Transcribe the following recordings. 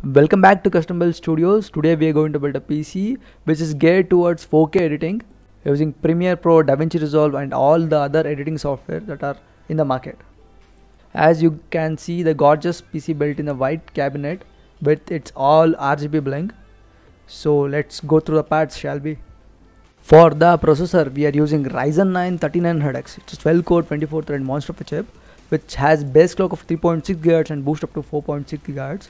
Welcome back to Custom Build Studios. Today we are going to build a PC which is geared towards 4K editing using Premiere Pro, DaVinci Resolve and all the other editing software that are in the market. As you can see, the gorgeous PC built in a white cabinet with its all RGB bling. So let's go through the parts, shall we? For the processor, we are using Ryzen 9 3900X. It's a 12 core 24 thread monster of a chip which has base clock of 3.6 GHz and boost up to 4.6 GHz.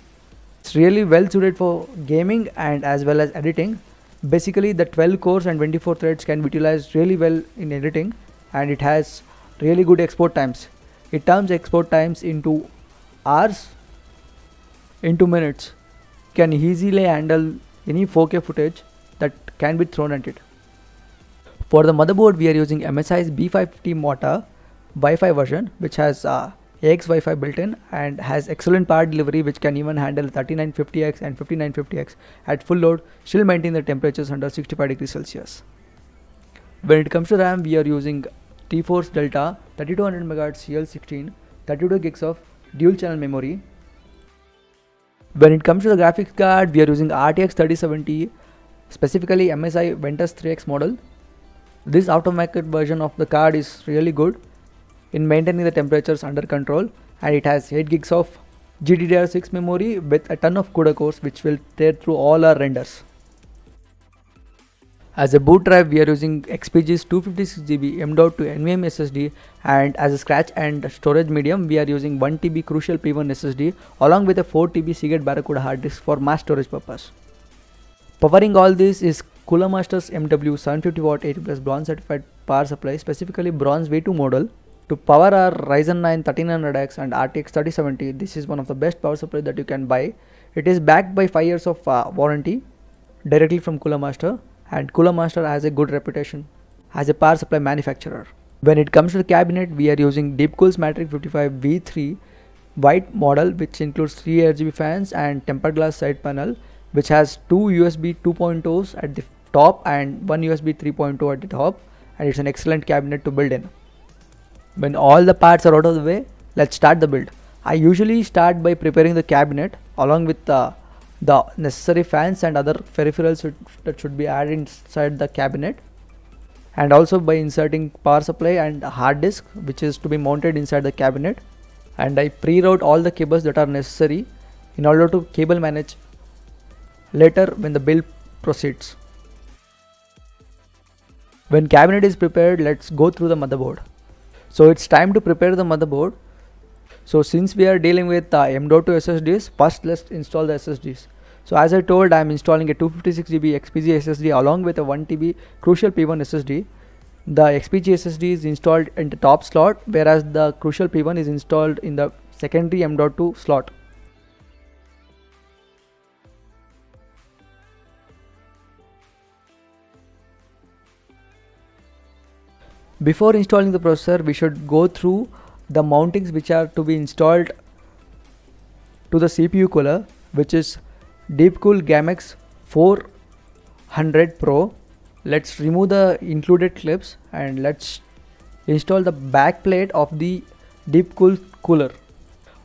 It's really well suited for gaming and as well as editing. Basically the 12 cores and 24 threads can be utilized really well in editing, and it has really good export times. It turns export times into hours into minutes. Can easily handle any 4K footage that can be thrown at it. For the motherboard, we are using MSI's B550 Mota Wi-Fi version, which has AX Wi-Fi built in and has excellent power delivery, which can even handle 3950X and 5950X at full load, still maintain the temperatures under 65 degrees Celsius. When it comes to RAM, we are using T-Force Delta 3200 MHz CL16, 32 gigs of dual channel memory. When it comes to the graphics card, we are using RTX 3070, specifically MSI Ventus 3X model. This aftermarket version of the card is really good in maintaining the temperatures under control, and it has 8 gigs of GDDR6 memory with a ton of CUDA cores which will tear through all our renders. As a boot drive, we are using XPG's 256GB M.2 NVMe SSD, and as a scratch and storage medium, we are using 1TB Crucial P1 SSD along with a 4TB Seagate Barracuda hard disk for mass storage purpose. Powering all this is Cooler Master's MW 750W 80+ bronze certified power supply, specifically bronze V2 model. To power our Ryzen 9 3900X and RTX 3070, this is one of the best power supply that you can buy. It is backed by 5 years of warranty directly from Cooler Master, and Cooler Master has a good reputation as a power supply manufacturer. When it comes to the cabinet, we are using Deepcool's Matrix 55 V3 white model, which includes 3 RGB fans and tempered glass side panel, which has 2 USB 2.0s at the top and 1 USB 3.0 at the top, and it's an excellent cabinet to build in. When all the parts are out of the way, let's start the build. I usually start by preparing the cabinet along with the necessary fans and other peripherals that should be added inside the cabinet, and also by inserting power supply and a hard disk which is to be mounted inside the cabinet, and I pre-route all the cables that are necessary in order to cable manage later when the build proceeds. When cabinet is prepared, let's go through the motherboard. So it's time to prepare the motherboard. So since we are dealing with M.2 SSDs, first let's install the SSDs. So as I told, I am installing a 256GB XPG SSD along with a 1TB Crucial P1 SSD. The XPG SSD is installed in the top slot, whereas the Crucial P1 is installed in the secondary M.2 slot. Before installing the processor, we should go through the mountings which are to be installed to the CPU cooler, which is Deepcool GAMX 400 Pro. Let's remove the included clips and let's install the back plate of the Deepcool cooler.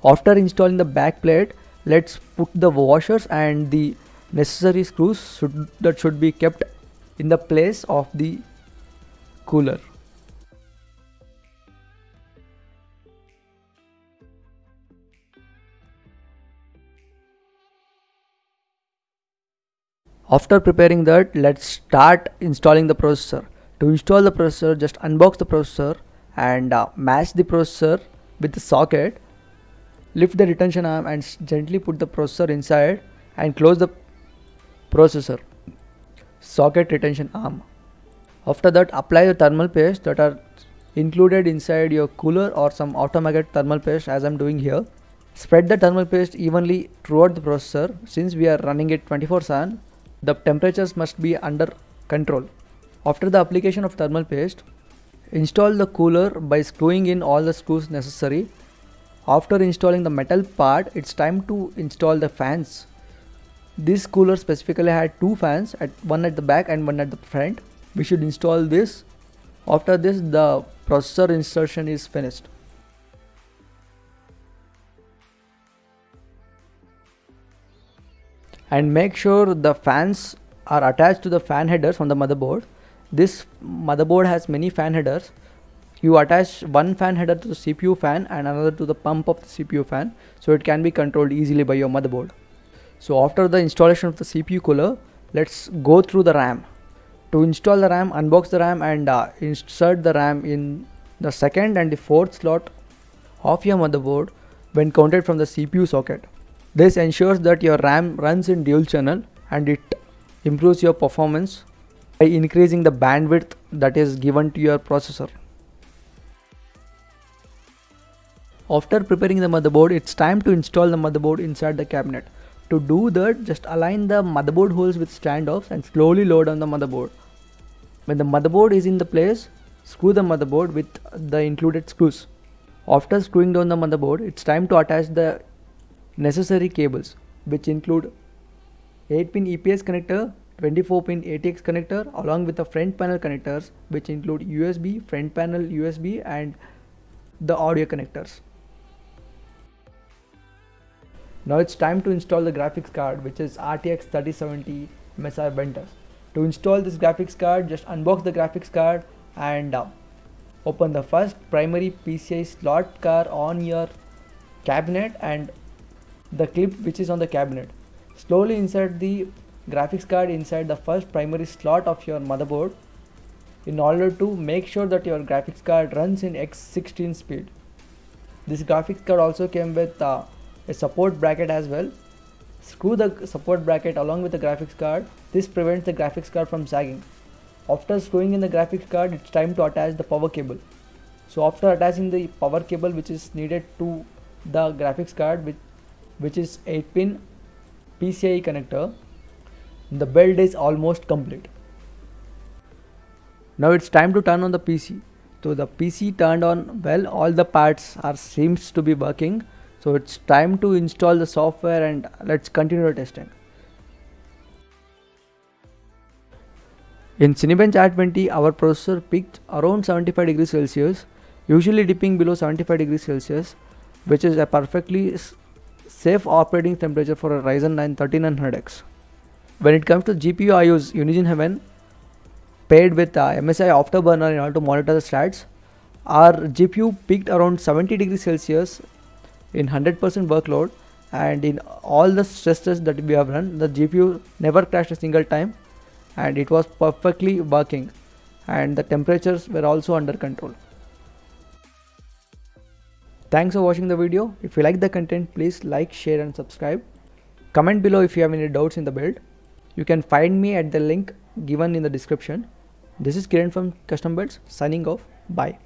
After installing the back plate, let's put the washers and the necessary screws that should be kept in the place of the cooler. After preparing that, let's start installing the processor. To install the processor, just unbox the processor and match the processor with the socket. Lift the retention arm and gently put the processor inside and close the processor socket retention arm. After that, apply the thermal paste that are included inside your cooler or some aftermarket thermal paste, as I'm doing here. Spread the thermal paste evenly throughout the processor. Since we are running it 24/7, the temperatures must be under control. After the application of thermal paste, install the cooler by screwing in all the screws necessary. After installing the metal part, it's time to install the fans. This cooler specifically had 2 fans, one at the back and one at the front. We should install this. After this, the processor insertion is finished. And make sure the fans are attached to the fan headers on the motherboard. This motherboard has many fan headers. You attach one fan header to the CPU fan and another to the pump of the CPU fan, so it can be controlled easily by your motherboard. So after the installation of the CPU cooler, let's go through the RAM. To install the RAM, unbox the RAM and insert the RAM in the second and the fourth slot of your motherboard when counted from the CPU socket. This ensures that your RAM runs in dual channel and it improves your performance by increasing the bandwidth that is given to your processor. After preparing the motherboard, it's time to install the motherboard inside the cabinet. To do that, just align the motherboard holes with standoffs and slowly load on the motherboard. When the motherboard is in the place, screw the motherboard with the included screws. After screwing down the motherboard, it's time to attach the necessary cables, which include 8-pin EPS connector, 24-pin ATX connector along with the front panel connectors, which include USB, front panel USB and the audio connectors. Now it's time to install the graphics card, which is RTX 3070 MSI Ventus. To install this graphics card, just unbox the graphics card and open the first primary PCI slot car on your cabinet and the clip which is on the cabinet. Slowly insert the graphics card inside the first primary slot of your motherboard in order to make sure that your graphics card runs in X16 speed. This graphics card also came with a support bracket as well. Screw the support bracket along with the graphics card. This prevents the graphics card from sagging. After screwing in the graphics card, it's time to attach the power cable. So after attaching the power cable which is needed to the graphics card, which is 8-pin PCIe connector, the build is almost complete. Now it's time to turn on the PC. So the PC turned on well, all the parts seems to be working. So it's time to install the software and let's continue the testing. In Cinebench R20, our processor peaked around 75 degrees Celsius, usually dipping below 75 degrees Celsius, which is a perfectly safe operating temperature for a Ryzen 9 3900X. When it comes to GPU, I use Unigine Heaven paired with MSI Afterburner in order to monitor the stats. Our GPU peaked around 70 degrees Celsius in 100% workload, and in all the stress tests that we have run, the GPU never crashed a single time and it was perfectly working and the temperatures were also under control. Thanks for watching the video. If you like the content, please like, share and subscribe. Comment below if you have any doubts in the build. You can find me at the link given in the description. This is Kiran from Custom Builds signing off. Bye.